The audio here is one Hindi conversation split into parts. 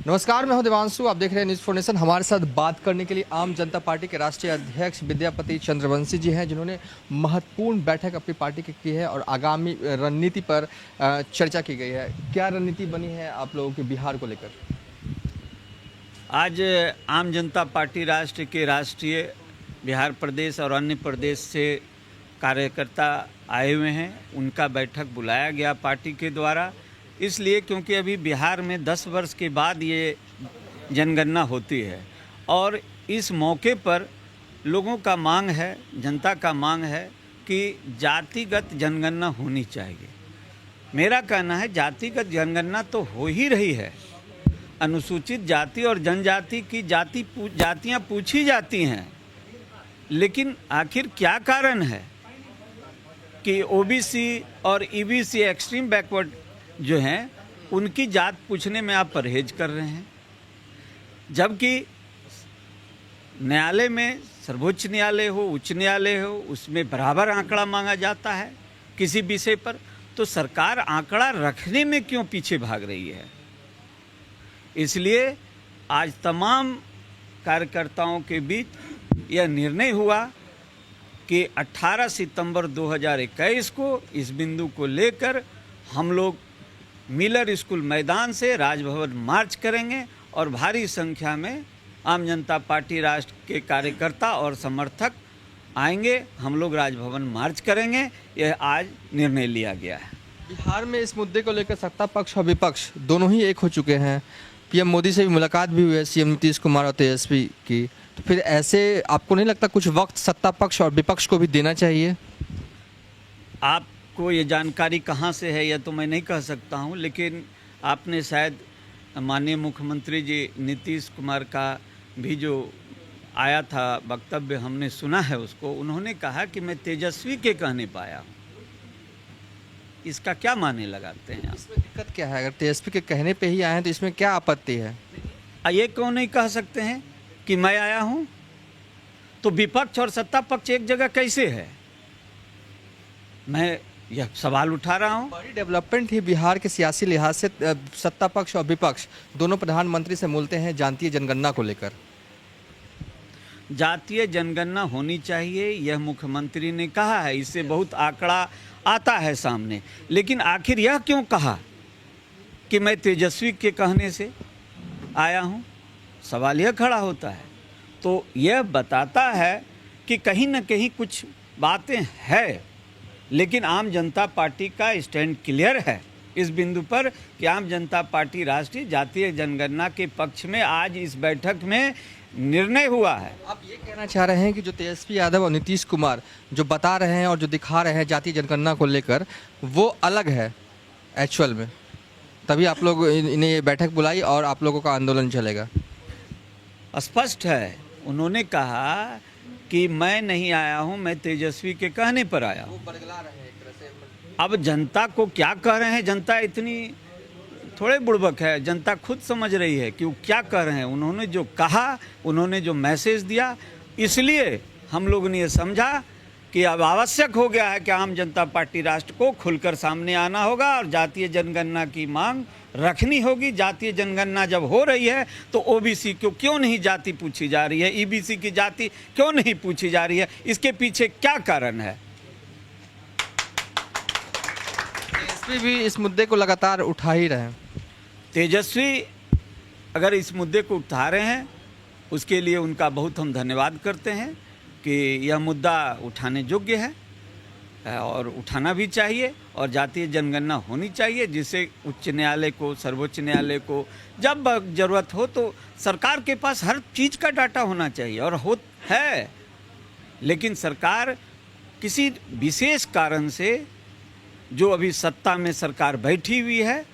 नमस्कार, मैं हूं देवांशु। आप देख रहे हैं न्यूज़ फॉर नेशन। हमारे साथ बात करने के लिए आम जनता पार्टी के राष्ट्रीय अध्यक्ष विद्यापति चंद्रवंशी जी हैं, जिन्होंने महत्वपूर्ण बैठक अपनी पार्टी की की है और आगामी रणनीति पर चर्चा की गई है। क्या रणनीति बनी है आप लोगों के बिहार को लेकर? आज आम जनता पार्टी राष्ट्र के राष्ट्रीय बिहार प्रदेश और अन्य प्रदेश से कार्यकर्ता आए हुए हैं। उनका बैठक बुलाया गया पार्टी के द्वारा, इसलिए क्योंकि अभी बिहार में 10 वर्ष के बाद ये जनगणना होती है और इस मौके पर लोगों का मांग है, जनता का मांग है कि जातिगत जनगणना होनी चाहिए। मेरा कहना है जातिगत जनगणना तो हो ही रही है। अनुसूचित जाति और जनजाति की जातियां पूछी जाती हैं, लेकिन आखिर क्या कारण है कि ओबीसी और ईबीसी एक्सट्रीम बैकवर्ड जो हैं उनकी जात पूछने में आप परहेज कर रहे हैं, जबकि न्यायालय में सर्वोच्च न्यायालय हो, उच्च न्यायालय हो, उसमें बराबर आंकड़ा मांगा जाता है किसी विषय पर। तो सरकार आंकड़ा रखने में क्यों पीछे भाग रही है? इसलिए आज तमाम कार्यकर्ताओं के बीच यह निर्णय हुआ कि 18 सितंबर 2021 को इस बिंदु को लेकर हम लोग मिलर स्कूल मैदान से राजभवन मार्च करेंगे और भारी संख्या में आम जनता पार्टी राष्ट्र के कार्यकर्ता और समर्थक आएंगे। हम लोग राजभवन मार्च करेंगे, यह आज निर्णय लिया गया है। बिहार में इस मुद्दे को लेकर सत्ता पक्ष और विपक्ष दोनों ही एक हो चुके हैं। पीएम मोदी से भी मुलाकात भी हुई है, सीएम नीतीश कुमार और तेजस्वी की। तो फिर ऐसे आपको नहीं लगता कुछ वक्त सत्ता पक्ष और विपक्ष को भी देना चाहिए? आपको ये जानकारी कहाँ से है यह तो मैं नहीं कह सकता हूँ, लेकिन आपने शायद माननीय मुख्यमंत्री जी नीतीश कुमार का भी जो आया था वक्तव्य, हमने सुना है उसको। उन्होंने कहा कि मैं तेजस्वी के कहने पर आया हूँ। इसका क्या माने लगाते हैं आप? इसमें दिक्कत क्या है? अगर तेजस्वी के कहने पे ही आए हैं तो इसमें क्या आपत्ति है? ये क्यों नहीं कह सकते हैं कि मैं आया हूँ? तो विपक्ष और सत्ता पक्ष एक जगह कैसे है? मैं यह सवाल उठा रहा हूँ। बड़ी डेवलपमेंट ही बिहार के सियासी लिहाज से सत्ता पक्ष और विपक्ष दोनों प्रधानमंत्री से मिलते हैं जातीय जनगणना को लेकर। जातीय जनगणना होनी चाहिए, यह मुख्यमंत्री ने कहा है। इससे बहुत आंकड़ा आता है सामने, लेकिन आखिर यह क्यों कहा कि मैं तेजस्वी के कहने से आया हूँ? सवाल यह खड़ा होता है। तो यह बताता है कि कहीं न कहीं कुछ बातें हैं, लेकिन आम जनता पार्टी का स्टैंड क्लियर है इस बिंदु पर कि आम जनता पार्टी राष्ट्रीय जातीय जनगणना के पक्ष में आज इस बैठक में निर्णय हुआ है। आप ये कहना चाह रहे हैं कि जो तेजस्वी यादव और नीतीश कुमार जो बता रहे हैं और जो दिखा रहे हैं जातीय जनगणना को लेकर, वो अलग है एक्चुअल में, तभी आप लोग इन्हें ये बैठक बुलाई और आप लोगों का आंदोलन चलेगा? स्पष्ट है, उन्होंने कहा कि मैं नहीं आया हूं, मैं तेजस्वी के कहने पर आया हूं। अब जनता को क्या कह रहे हैं? जनता इतनी थोड़े बुड़बक है, जनता खुद समझ रही है कि वो क्या कह रहे हैं। उन्होंने जो कहा, उन्होंने जो मैसेज दिया, इसलिए हम लोगों ने ये समझा कि अब आवश्यक हो गया है कि आम जनता पार्टी राष्ट्र को खुलकर सामने आना होगा और जातीय जनगणना की मांग रखनी होगी। जातीय जनगणना जब हो रही है तो ओबीसी को क्यों नहीं जाति पूछी जा रही है, ईबीसी की जाति क्यों नहीं पूछी जा रही है? इसके पीछे क्या कारण है? तेजस्वी भी इस मुद्दे को लगातार उठा ही रहे हैं। तेजस्वी अगर इस मुद्दे को उठा रहे हैं, उसके लिए उनका बहुत हम धन्यवाद करते हैं कि यह मुद्दा उठाने योग्य है और उठाना भी चाहिए और जातीय जनगणना होनी चाहिए, जिससे उच्च न्यायालय को, सर्वोच्च न्यायालय को जब ज़रूरत हो तो सरकार के पास हर चीज़ का डाटा होना चाहिए और है। लेकिन सरकार किसी विशेष कारण से, जो अभी सत्ता में सरकार बैठी हुई है,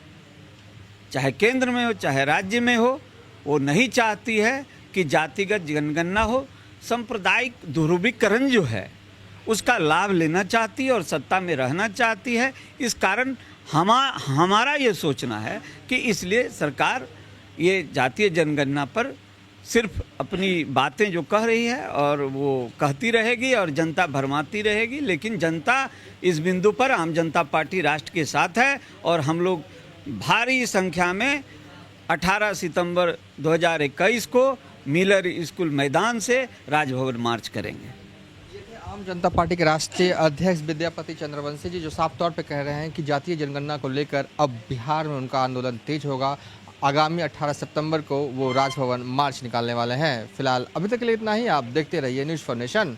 चाहे केंद्र में हो चाहे राज्य में हो, वो नहीं चाहती है कि जातिगत जनगणना हो। सांप्रदायिक ध्रुवीकरण जो है उसका लाभ लेना चाहती है और सत्ता में रहना चाहती है। इस कारण हमारा ये सोचना है कि इसलिए सरकार ये जातीय जनगणना पर सिर्फ अपनी बातें जो कह रही है और वो कहती रहेगी और जनता भरमाती रहेगी, लेकिन जनता इस बिंदु पर आम जनता पार्टी राष्ट्र के साथ है और हम लोग भारी संख्या में 18 सितंबर 2021 को मिलर स्कूल मैदान से राजभवन मार्च करेंगे। ये थे आम जनता पार्टी के राष्ट्रीय अध्यक्ष विद्यापति चंद्रवंशी जी, जो साफ तौर पे कह रहे हैं कि जातीय जनगणना को लेकर अब बिहार में उनका आंदोलन तेज होगा। आगामी 18 सितंबर को वो राजभवन मार्च निकालने वाले हैं। फिलहाल अभी तक के लिए इतना ही। आप देखते रहिए न्यूज़ फॉर नेशन।